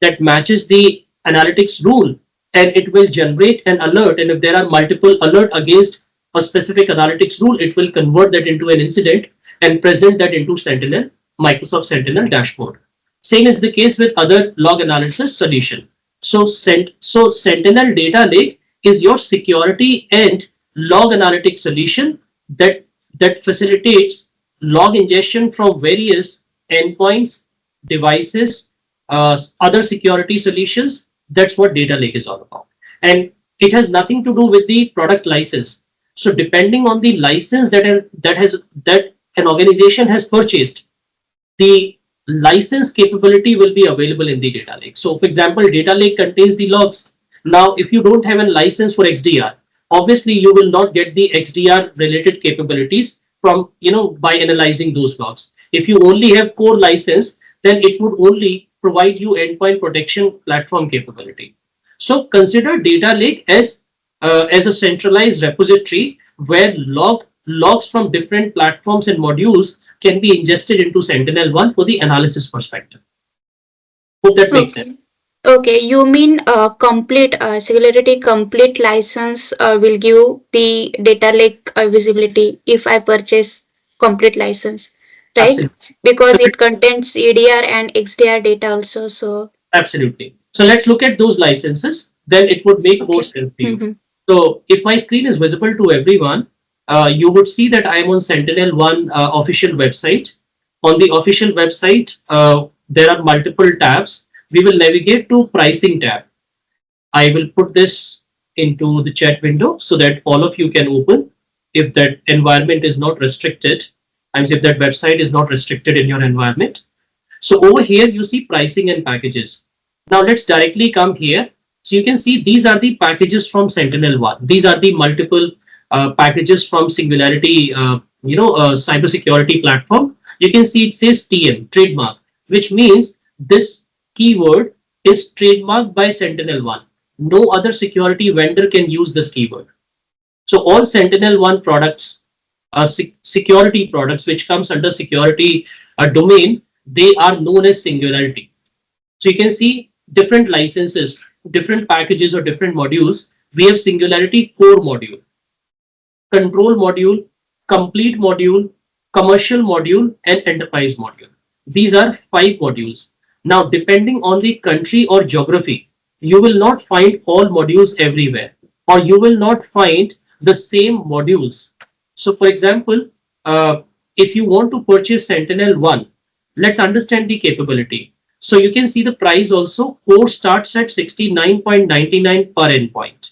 that matches the analytics rule, and it will generate an alert. And if there are multiple alert against a specific analytics rule, it will convert that into an incident and present that into Sentinel, Microsoft Sentinel dashboard. Same is the case with other log analysis solution. So Sentinel Data Lake is your security and log analytics solution that facilitates log ingestion from various endpoints, devices, other security solutions. That's what Data Lake is all about. And it has nothing to do with the product license. So depending on the license that an organization has purchased, the license capability will be available in the data lake. So for example, data lake contains the logs. Now, if you don't have a license for XDR, obviously you will not get the XDR related capabilities from, by analyzing those logs. If you only have core license, then it would only provide you endpoint protection platform capability. So consider data lake as a centralized repository where logs from different platforms and modules can be ingested into SentinelOne for the analysis perspective. Hope that makes sense. Okay, you mean complete Singularity complete license will give the data lake visibility if I purchase complete license, right? Absolutely. Because it contains EDR and XDR data also. So absolutely. So let's look at those licenses. Then it would make more sense to you. So if my screen is visible to everyone, you would see that I am on SentinelOne official website. On the official website, there are multiple tabs. We will navigate to pricing tab. I will put this into the chat window so that all of you can open if that environment is not restricted, and if that website is not restricted in your environment. So over here, you see pricing and packages. Now let's directly come here. So you can see these are the packages from SentinelOne. These are the multiple packages from Singularity cybersecurity platform, you can see it says TM, trademark, which means this keyword is trademarked by SentinelOne. No other security vendor can use this keyword. So all SentinelOne products, security products, which comes under security domain, they are known as Singularity. So you can see different licenses, different packages or different modules. We have Singularity core module, control module, complete module, commercial module, and enterprise module. These are 5 modules. Now, depending on the country or geography, you will not find all modules everywhere, or you will not find the same modules. So, for example, if you want to purchase Sentinel-1, let's understand the capability. So you can see the price also. Core starts at 69.99 per endpoint.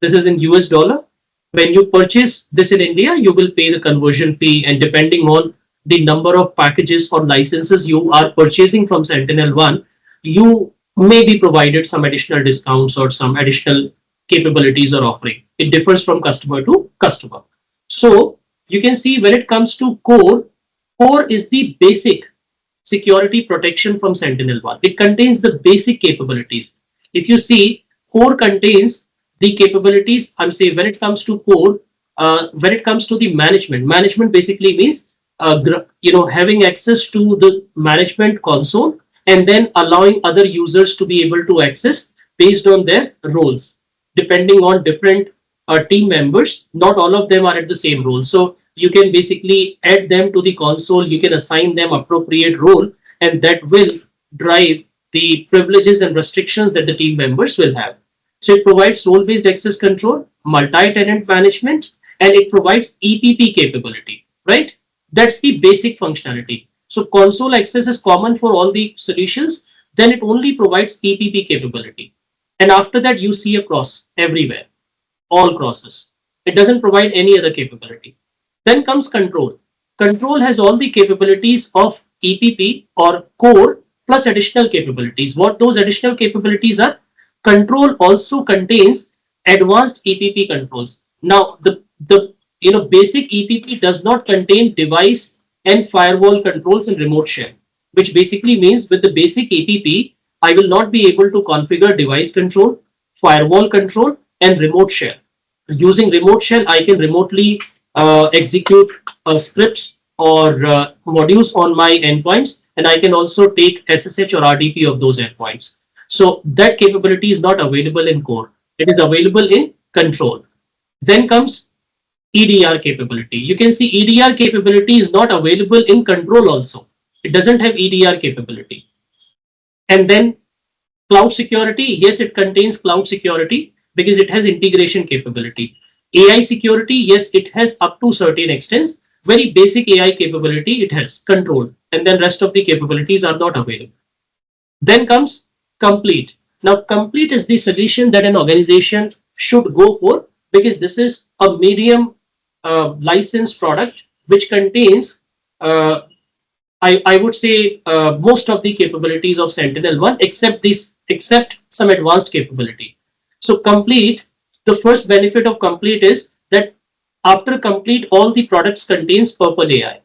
This is in US dollar. When you purchase this in India, you will pay the conversion fee, and depending on the number of packages or licenses you are purchasing from SentinelOne, you may be provided some additional discounts or some additional capabilities or offering. It differs from customer to customer. So you can see when it comes to core, core is the basic security protection from SentinelOne. It contains the basic capabilities. If you see, core contains the capabilities. I'm saying when it comes to core, when it comes to the management basically means having access to the management console and then allowing other users to be able to access based on their roles, depending on different team members. Not all of them are at the same role, so you can basically add them to the console. You can assign them appropriate role, and that will drive the privileges and restrictions that the team members will have. So it provides role-based access control, multi-tenant management, and it provides EPP capability, right? That's the basic functionality. So console access is common for all the solutions. Then it only provides EPP capability. And after that, you see a cross everywhere, all crosses. It doesn't provide any other capability. Then comes control. Control has all the capabilities of EPP or core plus additional capabilities. What those additional capabilities are? Control also contains advanced EPP controls. Now, the basic EPP does not contain device and firewall controls and remote share, which basically means with the basic EPP, I will not be able to configure device control, firewall control, and remote share. Using remote shell, I can remotely execute scripts or modules on my endpoints, and I can also take SSH or RDP of those endpoints. So that capability is not available in core. It is available in control. Then comes EDR capability. You can see EDR capability is not available in control also. It doesn't have EDR capability. And then cloud security, yes, it contains cloud security because it has integration capability. AI security, yes, it has up to certain extents. Very basic AI capability, it has control, and then rest of the capabilities are not available. Then comes complete. Now, complete is the solution that an organization should go for because this is a medium licensed product which contains I would say most of the capabilities of SentinelOne except some advanced capability. So complete, the first benefit of complete is that after complete, all the products contains Purple AI.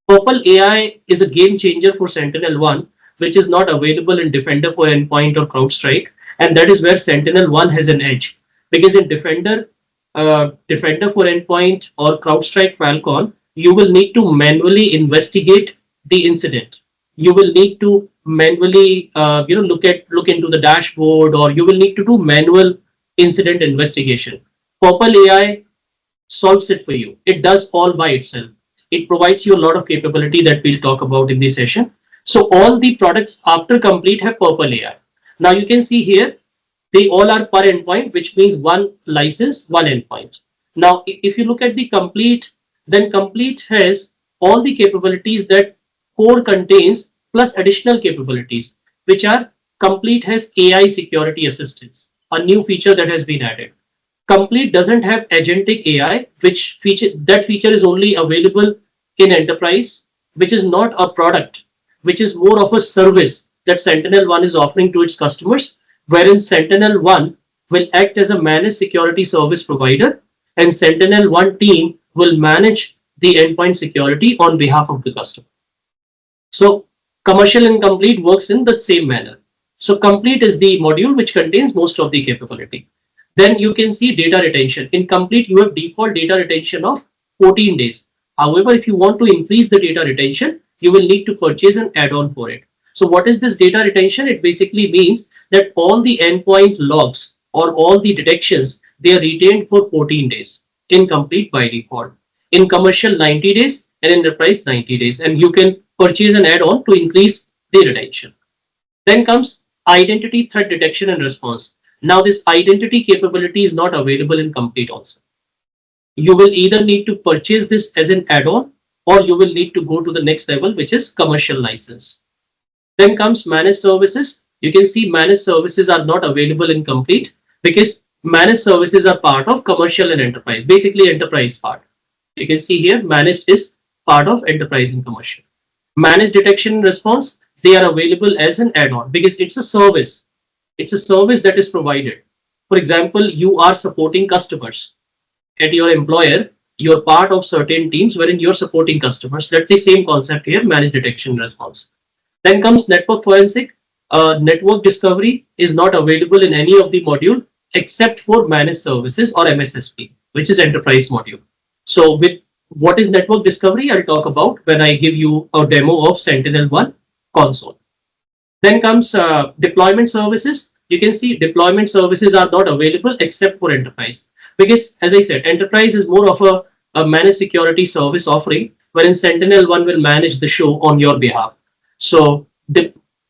Purple AI is a game changer for SentinelOne, which is not available in Defender for Endpoint or CrowdStrike, and that is where SentinelOne has an edge. Because in Defender for Endpoint or CrowdStrike Falcon, you will need to manually investigate the incident. You will need to manually look into the dashboard, or you will need to do manual incident investigation. Purple AI solves it for you. It does all by itself. It provides you a lot of capability that we'll talk about in this session. So all the products after complete have Purple AI. Now you can see here they all are per endpoint, which means one license, one endpoint. Now if you look at the complete, then complete has all the capabilities that core contains plus additional capabilities, which are complete has AI security assistance, a new feature that has been added. Complete doesn't have agentic AI, which feature is only available in enterprise, which is not a product, which is more of a service that SentinelOne is offering to its customers, wherein SentinelOne will act as a managed security service provider, and SentinelOne team will manage the endpoint security on behalf of the customer. So commercial and complete works in the same manner. So complete is the module which contains most of the capability. Then you can see data retention. In complete, you have default data retention of 14 days. However, if you want to increase the data retention, you will need to purchase an add-on for it. So what is this data retention? It basically means that all the endpoint logs or all the detections, they are retained for 14 days in complete by default. In commercial, 90 days, and in enterprise, 90 days. And you can purchase an add-on to increase the retention. Then comes identity threat detection and response. Now this identity capability is not available in complete also. You will either need to purchase this as an add-on or you will need to go to the next level, which is commercial license. Then comes managed services. You can see managed services are not available in complete because managed services are part of commercial and enterprise, basically enterprise part. You can see here managed is part of enterprise and commercial. Managed detection and response, they are available as an add-on because it's a service. It's a service that is provided. For example, you are supporting customers at your employer. You're part of certain teams wherein you're supporting customers. That's the same concept here, managed detection and response. Then comes network forensic. Network discovery is not available in any of the module except for managed services or MSSP, which is enterprise module. So with what is network discovery, I'll talk about when I give you a demo of SentinelOne console. Then comes deployment services. You can see deployment services are not available except for enterprise. Because as I said, enterprise is more of a managed security service offering, wherein SentinelOne will manage the show on your behalf. So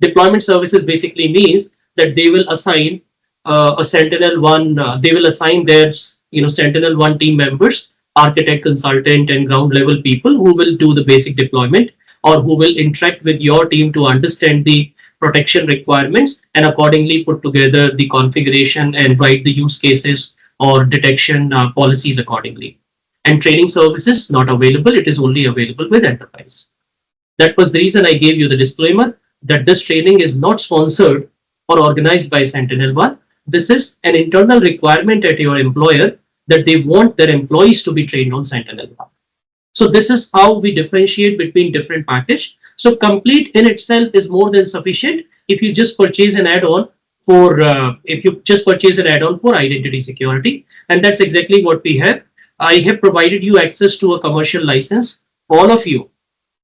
deployment services basically means that they will assign a SentinelOne, they will assign their SentinelOne team members, architect, consultant, and ground level people who will do the basic deployment or who will interact with your team to understand the protection requirements and accordingly put together the configuration and write the use cases or detection policies accordingly. And training services not available. It is only available with enterprise. That was the reason I gave you the disclaimer that this training is not sponsored or organized by SentinelOne. This is an internal requirement at your employer that they want their employees to be trained on SentinelOne. So this is how we differentiate between different package. So complete in itself is more than sufficient if you just purchase an add-on for identity security, and that's exactly what we have. I have provided you access to a commercial license. All of you,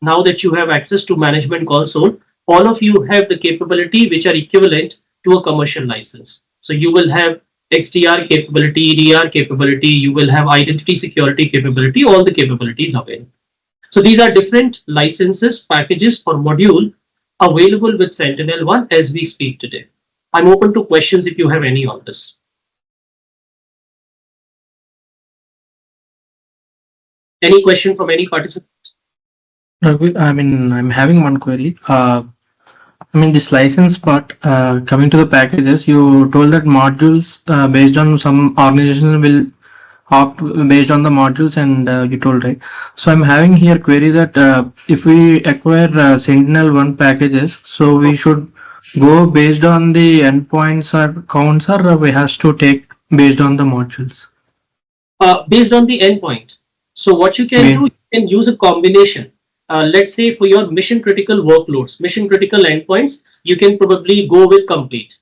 now that you have access to management console, all of you have the capability which are equivalent to a commercial license. So you will have XDR capability, EDR capability, you will have identity security capability, all the capabilities available. So these are different licenses, packages or module available with SentinelOne as we speak today. I'm open to questions if you have any on this. Any question from any participant? I'm having one query. This license part, coming to the packages, you told that modules based on some organization will opt based on the modules, and you told, right? So I'm having here query that if we acquire SentinelOne packages, so we should go based on the endpoints or counts, or we has to take based on the modules? Based on the endpoint. So what you can do, you can use a combination. Let's say for your mission critical workloads, mission critical endpoints, you can probably go with complete.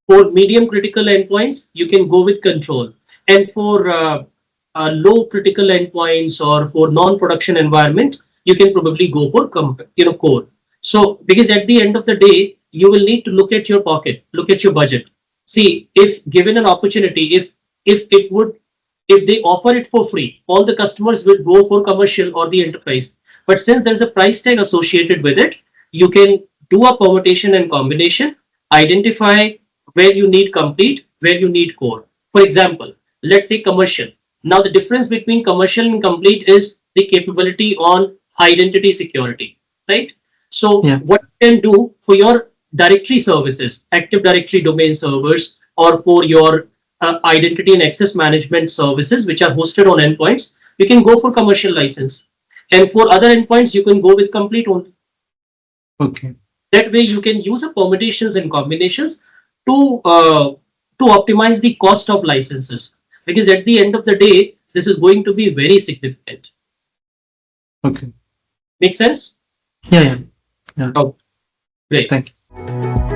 For medium critical endpoints, you can go with control. And for low critical endpoints or for non-production environment, you can probably go for core. So because at the end of the day, you will need to look at your pocket, look at your budget. See, if given an opportunity, if they offer it for free, all the customers will go for commercial or the enterprise. But since there's a price tag associated with it, you can do a permutation and combination, identify where you need complete, where you need core. For example, let's say commercial. Now the difference between commercial and complete is the capability on identity security, right? So what you can do for your directory services, Active Directory domain servers, or for your identity and access management services, which are hosted on endpoints, you can go for commercial license. And for other endpoints, you can go with complete only. Okay. That way, you can use permutations and combinations to optimize the cost of licenses. Because at the end of the day, this is going to be very significant. Okay. Make sense? Yeah. Oh, great. Thank you.